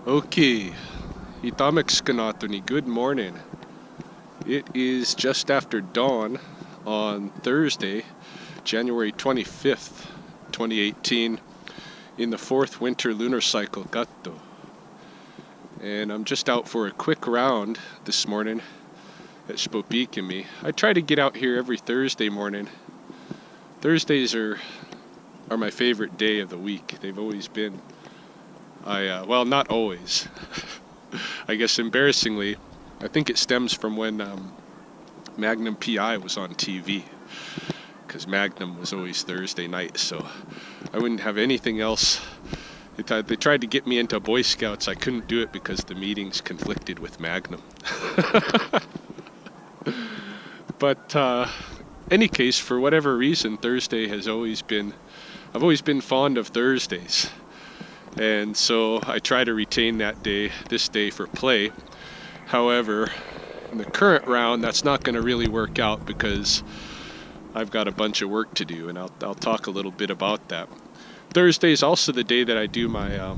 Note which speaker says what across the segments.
Speaker 1: Okay, Itamekskanaatoni, good morning. It is just after dawn on Thursday, January 25th, 2018, in the fourth winter lunar cycle, Gatto. And I'm just out for a quick round this morning at Sspopiikimi. I try to get out here every Thursday morning. Thursdays are my favorite day of the week. They've always been. Well, not always. I guess embarrassingly, I think it stems from when Magnum PI was on TV, because Magnum was always Thursday night, so I wouldn't have anything else. They tried to get me into Boy Scouts. I couldn't do it because the meetings conflicted with Magnum. But any case, for whatever reason, Thursday has always been, I've always been fond of Thursdays. And so I try to retain this day for play. However, in the current round, that's not going to really work out because I've got a bunch of work to do, and I'll talk a little bit about that. Thursday is also the day that I do my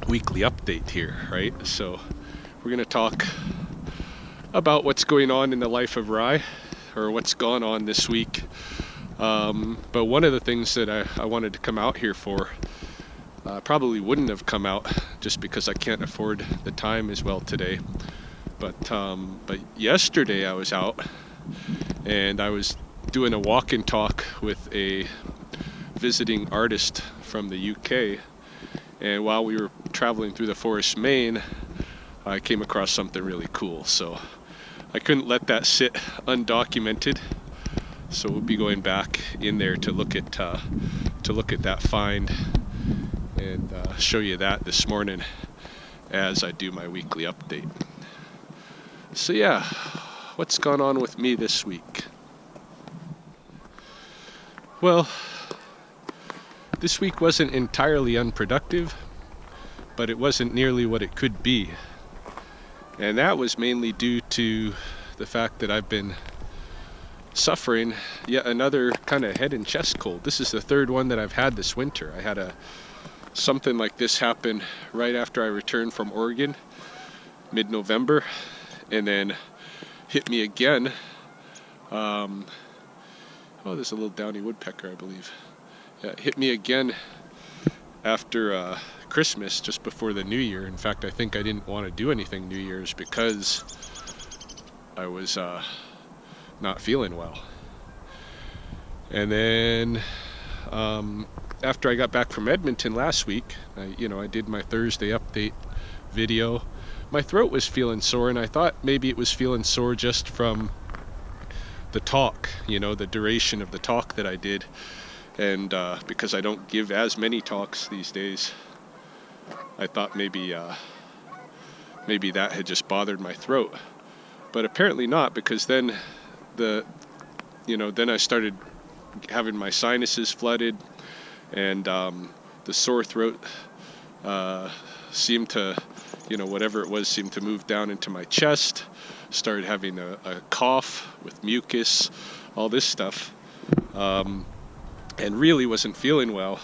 Speaker 1: weekly update here, right? So we're going to talk about what's going on in the life of Rye, or what's gone on this week. But one of the things that I wanted to come out here for, probably wouldn't have come out just because I can't afford the time as well today. But yesterday I was out and I was doing a walk and talk with a visiting artist from the UK. And while we were traveling through the forest main, I came across something really cool. So I couldn't let that sit undocumented. So we'll be going back in there to look at that find, and show you that this morning as I do my weekly update. So yeah, what's gone on with me this week? Well, this week wasn't entirely unproductive, but it wasn't nearly what it could be. And that was mainly due to the fact that I've been suffering yet another kind of head and chest cold. This is the third one that I've had this winter. I had something like this happened right after I returned from Oregon, mid-November, and then hit me again. There's a little downy woodpecker, I believe. Yeah, it hit me again after Christmas, just before the New Year. In fact, I think I didn't want to do anything New Year's because I was not feeling well. And then after I got back from Edmonton last week, I did my Thursday update video. My throat was feeling sore, and I thought maybe it was feeling sore just from the talk, the duration of the talk that I did. And because I don't give as many talks these days, I thought maybe that had just bothered my throat. But apparently not, because then then I started having my sinuses flooded, and the sore throat seemed to, whatever it was, seemed to move down into my chest. Started having a cough with mucus, all this stuff, and really wasn't feeling well,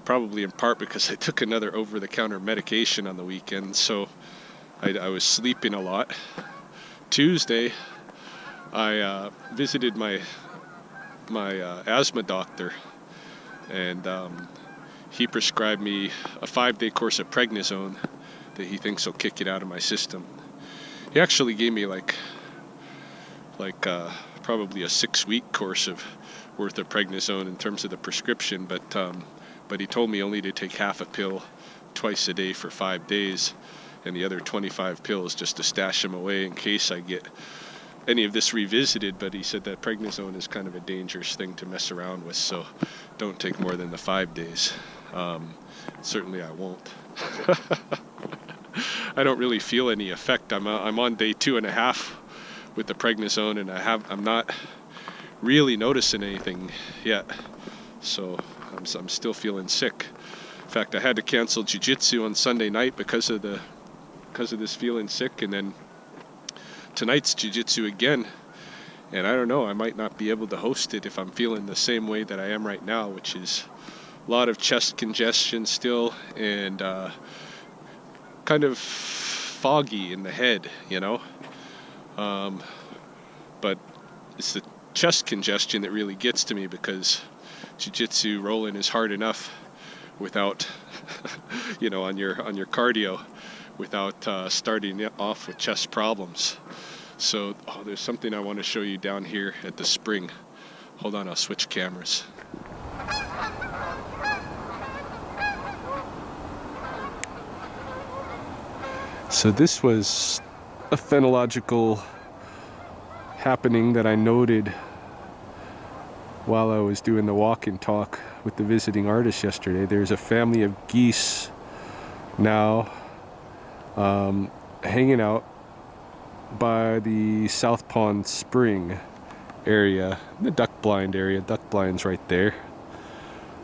Speaker 1: probably in part because I took another over-the-counter medication on the weekend, so I was sleeping a lot. Tuesday, I visited my asthma doctor, and he prescribed me a 5-day course of prednisone that he thinks will kick it out of my system. He actually gave me probably a 6-week course worth of prednisone in terms of the prescription, but he told me only to take half a pill twice a day for 5 days, and the other 25 pills just to stash them away in case I get any of this revisited. But he said that prednisone is kind of a dangerous thing to mess around with, so don't take more than the 5 days. Certainly I won't. I don't really feel any effect. I'm on day 2.5 with the prednisone, and I'm not really noticing anything yet. So I'm still feeling sick. In fact, I had to cancel jiu-jitsu on Sunday night because of this feeling sick, and then tonight's jiu-jitsu again. And I don't know, I might not be able to host it if I'm feeling the same way that I am right now, which is a lot of chest congestion still, and kind of foggy in the head, you know. But it's the chest congestion that really gets to me, because jiu-jitsu rolling is hard enough without, you know, on your cardio, without starting it off with chest problems. So, there's something I want to show you down here at the spring. Hold on, I'll switch cameras. So this was a phenological happening that I noted while I was doing the walk and talk with the visiting artist yesterday. There's a family of geese now hanging out by the South Pond Spring area, the duck blind area. Duck blind's right there.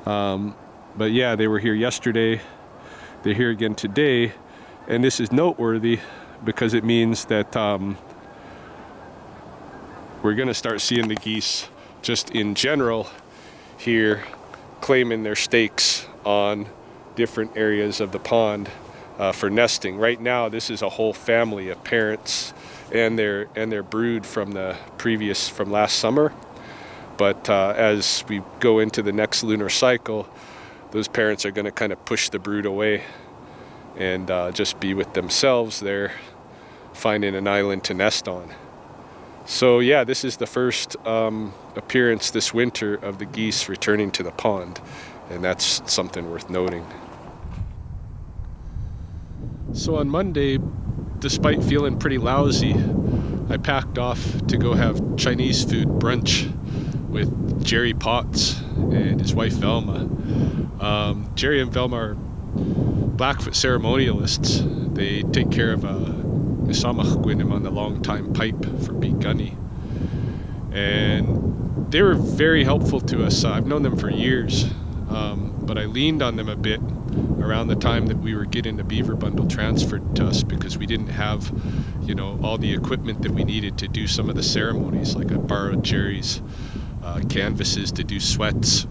Speaker 1: But yeah, they were here yesterday. They're here again today. And this is noteworthy because it means that we're going to start seeing the geese just in general here claiming their stakes on different areas of the pond for nesting. Right now, this is a whole family of parents and their brood from last summer. But as we go into the next lunar cycle, those parents are going to kind of push the brood away and just be with themselves there, finding an island to nest on. So yeah, this is the first appearance this winter of the geese returning to the pond, and that's something worth noting. So on Monday, despite feeling pretty lousy, I packed off to go have Chinese food brunch with Jerry Potts and his wife Velma. Jerry and Velma are Blackfoot ceremonialists. They take care of Sspopiikimi on the long time pipe for Pete Gunny. And they were very helpful to us. I've known them for years, but I leaned on them a bit around the time that we were getting the beaver bundle transferred to us, because we didn't have, you know, all the equipment that we needed to do some of the ceremonies. Like I borrowed Jerry's canvases to do sweats.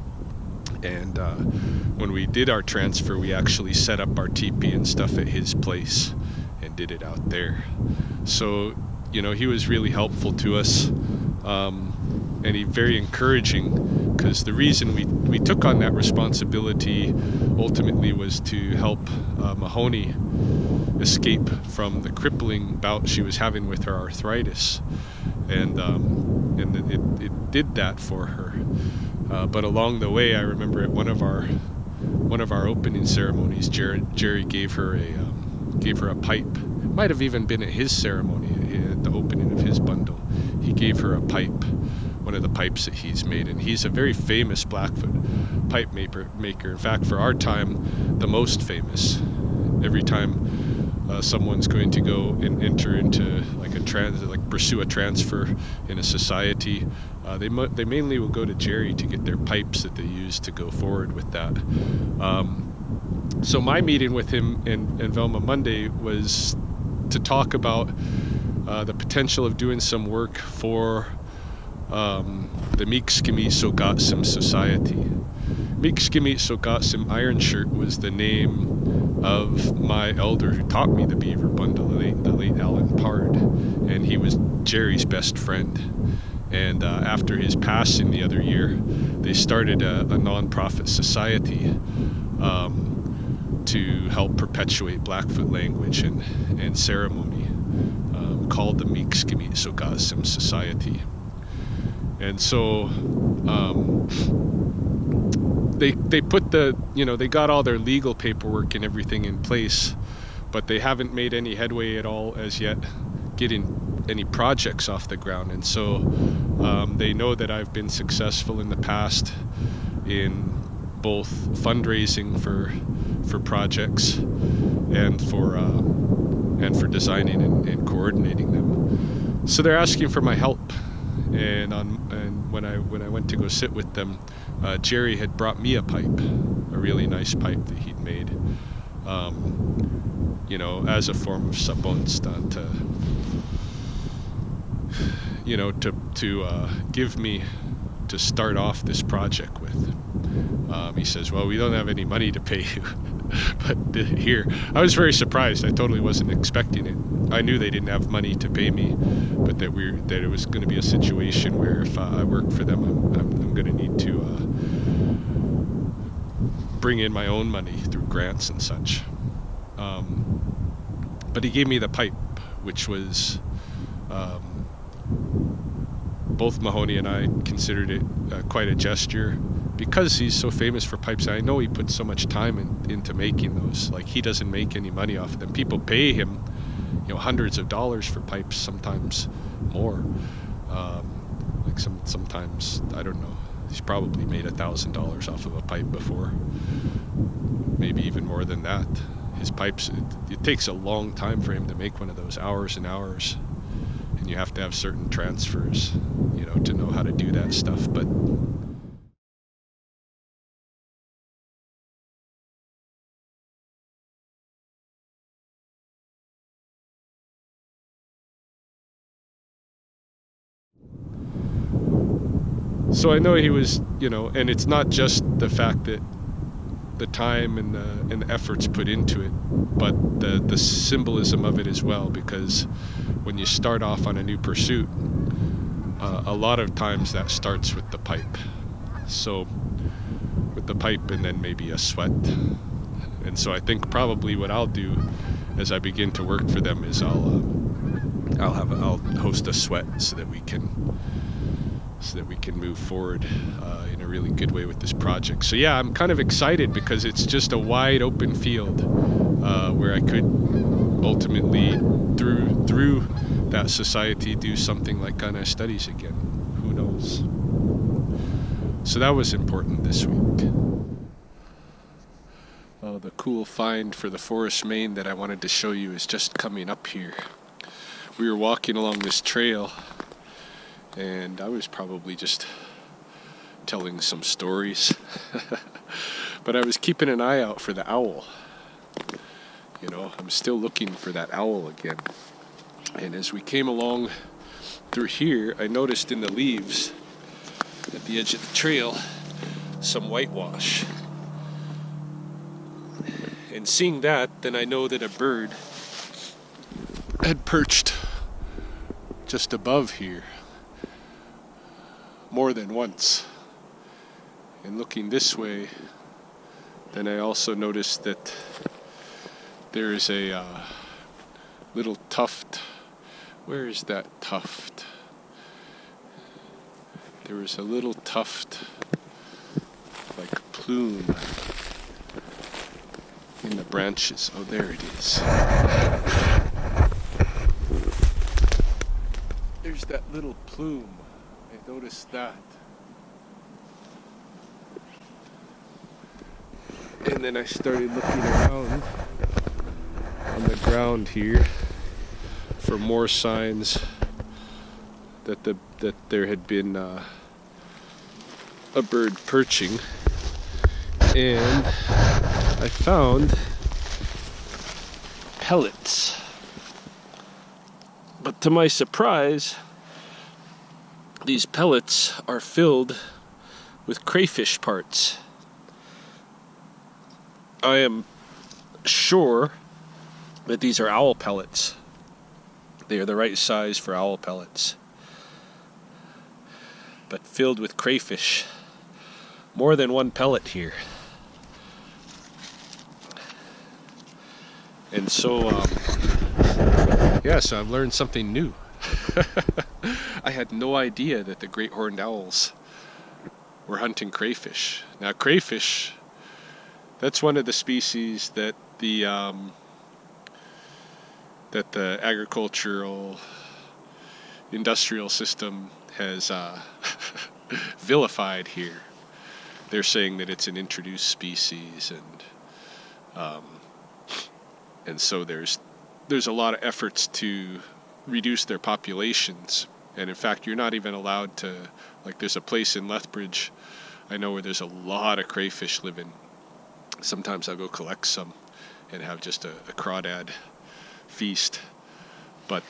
Speaker 1: And when we did our transfer, we actually set up our teepee and stuff at his place and did it out there. So, you know, he was really helpful to us, and he very encouraging, because the reason we took on that responsibility ultimately was to help Mahoney escape from the crippling bout she was having with her arthritis, and it did that for her. But along the way, I remember at one of our opening ceremonies, Jerry gave her a pipe. It might have even been at his ceremony, at the opening of his bundle. He gave her a pipe, one of the pipes that he's made, and he's a very famous Blackfoot pipe maker. In fact, for our time, the most famous. Every time someone's going to go and enter into pursue a transfer in a society, they mainly will go to Jerry to get their pipes that they use to go forward with that. So my meeting with him and Velma Monday was to talk about the potential of doing some work for the Sspopiikimi Sogatsim Society. Sspopiikimi Sogatsim Iron Shirt was the name of my elder who taught me the beaver bundle, the late Alan Pard, and he was Jerry's best friend. And after his passing the other year, they started a non-profit society to help perpetuate Blackfoot language and ceremony, called the Sspopiikimi Sogatsim Society. And so they put they got all their legal paperwork and everything in place, but they haven't made any headway at all as yet getting any projects off the ground. And so they know that I've been successful in the past in both fundraising for projects and for designing and coordinating them. So they're asking for my help. And when I went to go sit with them, Jerry had brought me a pipe, a really nice pipe that he'd made, as a form of sabonsta to give me to start off this project with. He says, "Well, we don't have any money to pay you." But here, I was very surprised. I totally wasn't expecting it. I knew they didn't have money to pay me, but that it was going to be a situation where if I worked for them, I'm going to need to bring in my own money through grants and such. But he gave me the pipe, which was both Mahoney and I considered it quite a gesture, because he's so famous for pipes. I know he put so much time into making those. Like, he doesn't make any money off of them. People pay him, hundreds of dollars for pipes, sometimes more. Like sometimes, I don't know, he's probably made $1,000 off of a pipe before, maybe even more than that. His pipes, it takes a long time for him to make one of those, hours and hours, and you have to have certain transfers, to know how to do that stuff. But so I know he was, and it's not just the fact that the time and the efforts put into it, but the symbolism of it as well, because when you start off on a new pursuit, a lot of times that starts with the pipe. So with the pipe and then maybe a sweat. And so I think probably what I'll do as I begin to work for them is I'll host a sweat so that we can move forward in a really good way with this project. So yeah, I'm kind of excited because it's just a wide open field where I could ultimately, through that society, do something like kind of studies again. Who knows? So that was important this week. Oh, the cool find for the forest main that I wanted to show you is just coming up here. We were walking along this trail, and I was probably just telling some stories. But I was keeping an eye out for the owl. I'm still looking for that owl again. And as we came along through here, I noticed in the leaves at the edge of the trail some whitewash. And seeing that, then I know that a bird had perched just above here more than once. And looking this way, then I also noticed that there is a little tuft. Where is that tuft? There is a little tuft, like a plume, in the branches. Oh, there it is. There's that little plume. I noticed that. And then I started looking around on the ground here for more signs that there had been a bird perching, and I found pellets. But to my surprise, these pellets are filled with crayfish parts. I am sure that these are owl pellets. They are the right size for owl pellets, but filled with crayfish. More than one pellet here. And so, so I've learned something new. I had no idea that the great horned owls were hunting crayfish. Now, crayfish, that's one of the species that the agricultural industrial system has vilified here. They're saying that it's an introduced species, and so there's a lot of efforts to reduce their populations. And in fact, you're not even allowed to, like, there's a place in Lethbridge I know where there's a lot of crayfish living. Sometimes I'll go collect some and have just a crawdad feast. But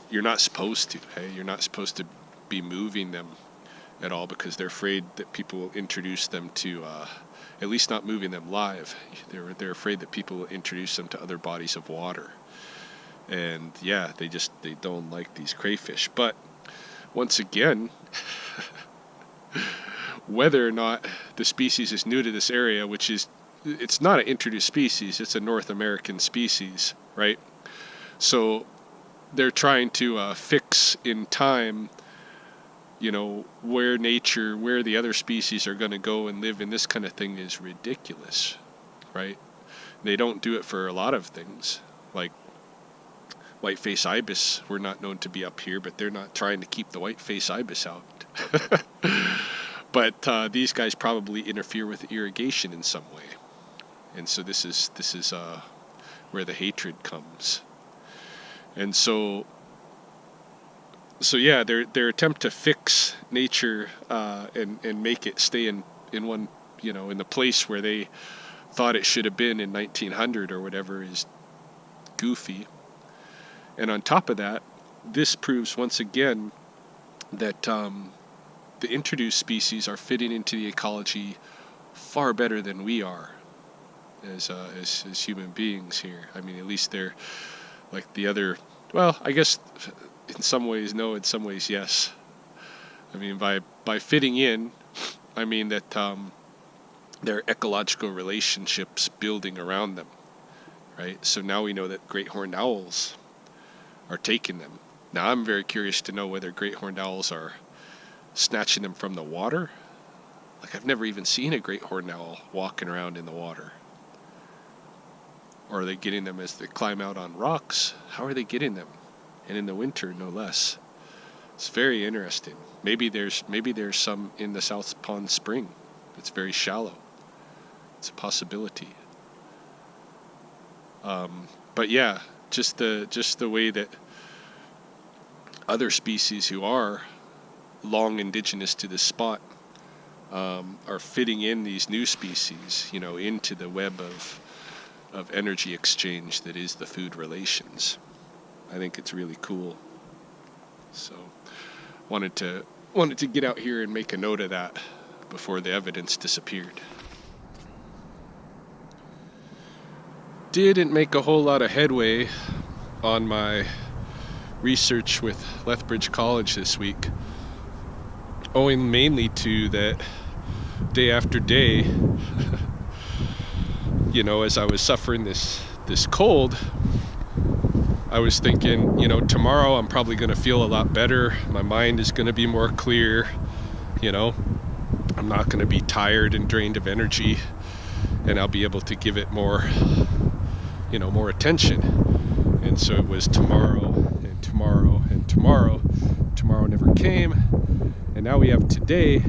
Speaker 1: you're not supposed to, hey? You're not supposed to be moving them. at all, because they're afraid that people will introduce them to, at least not moving them live. They're afraid that people will introduce them to other bodies of water. And yeah, they don't like these crayfish. But once again, whether or not the species is new to this area, which is, it's not an introduced species, it's a North American species, right? So they're trying to fix in time, you know, where the other species are going to go and live, and this kind of thing is ridiculous, right? They don't do it for a lot of things, like white-faced ibis were not known to be up here, but they're not trying to keep the white-faced ibis out. But these guys probably interfere with irrigation in some way, and so this is where the hatred comes. And so yeah, their attempt to fix nature and make it stay in one, you know, in the place where they thought it should have been in 1900 or whatever is goofy. And on top of that, this proves once again that the introduced species are fitting into the ecology far better than we are as human beings here. I mean, at least they're like the other. Well, I guess in some ways no, in some ways yes. I mean, by fitting in, I mean that there are ecological relationships building around them, right? So now we know that great horned owls are taking them. Now I'm very curious to know whether great horned owls are snatching them from the water. Like, I've never even seen a great horned owl walking around in the water. Or are they getting them as they climb out on rocks? How are they getting them? And in the winter, no less. It's very interesting. Maybe there's some in the South Pond Spring. It's very shallow. It's a possibility. But yeah, just the way that other species who are long indigenous to this spot are fitting in these new species, you know, into the web of energy exchange that is the food relations. I think it's really cool. So wanted to get out here and make a note of that before the evidence disappeared. Didn't make a whole lot of headway on my research with Lethbridge College this week, owing mainly to that day after day, you know, as I was suffering this cold, I was thinking, you know, tomorrow I'm probably going to feel a lot better. My mind is going to be more clear. You know, I'm not going to be tired and drained of energy, and I'll be able to give it more, you know, more attention. And so it was tomorrow and tomorrow and tomorrow. Tomorrow never came, and now we have today,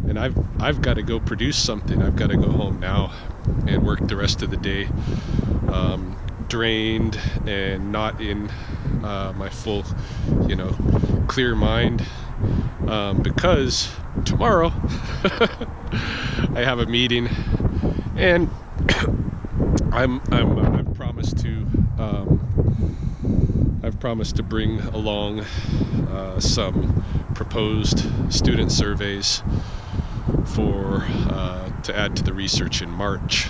Speaker 1: and I've got to go produce something. I've got to go home now and work the rest of the day, drained and not in my full, you know, clear mind, because tomorrow I have a meeting, and I've promised to bring along some proposed student surveys for to add to the research in March.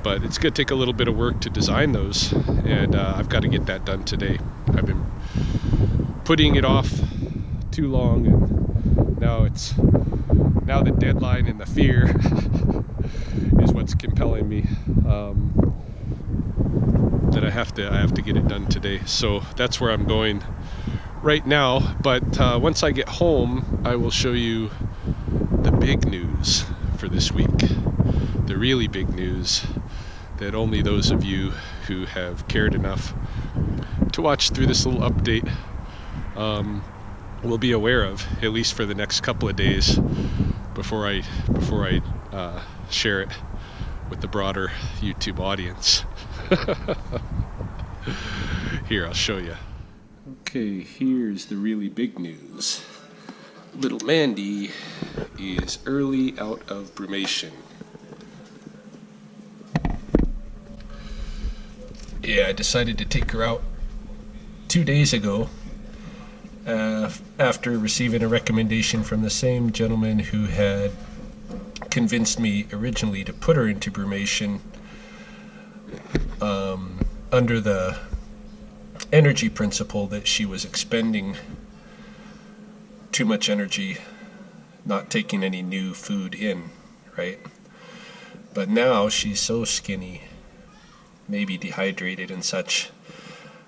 Speaker 1: But it's going to take a little bit of work to design those, and I've got to get that done today. I've been putting it off too long, and now the deadline and the fear is what's compelling me, that I have to get it done today. So that's where I'm going right now. But once I get home, I will show you the big news for this week, the really big news that only those of you who have cared enough to watch through this little update will be aware of, at least for the next couple of days, before I share it with the broader YouTube audience. Here, I'll show you. Okay, here's the really big news. Little Mandy is early out of brumation. Yeah, I decided to take her out 2 days ago after receiving a recommendation from the same gentleman who had convinced me originally to put her into brumation under the energy principle that she was expending too much energy, not taking any new food in, right? But now she's so skinny, maybe dehydrated and such,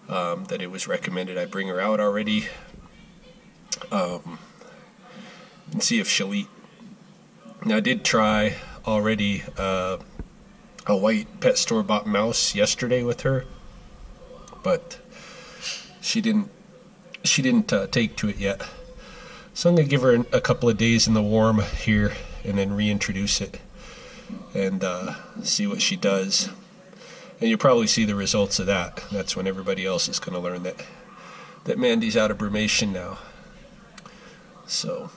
Speaker 1: that it was recommended I bring her out already and see if she'll eat. Now, I did try already a white pet store bought mouse yesterday with her, but she didn't take to it yet. So I'm going to give her a couple of days in the warm here and then reintroduce it and see what she does. And you'll probably see the results of that. That's when everybody else is going to learn that Mandy's out of brumation now. So,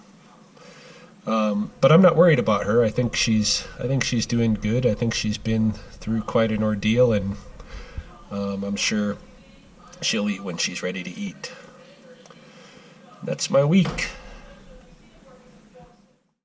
Speaker 1: but I'm not worried about her. I think she's doing good. I think she's been through quite an ordeal, and I'm sure she'll eat when she's ready to eat. That's my week.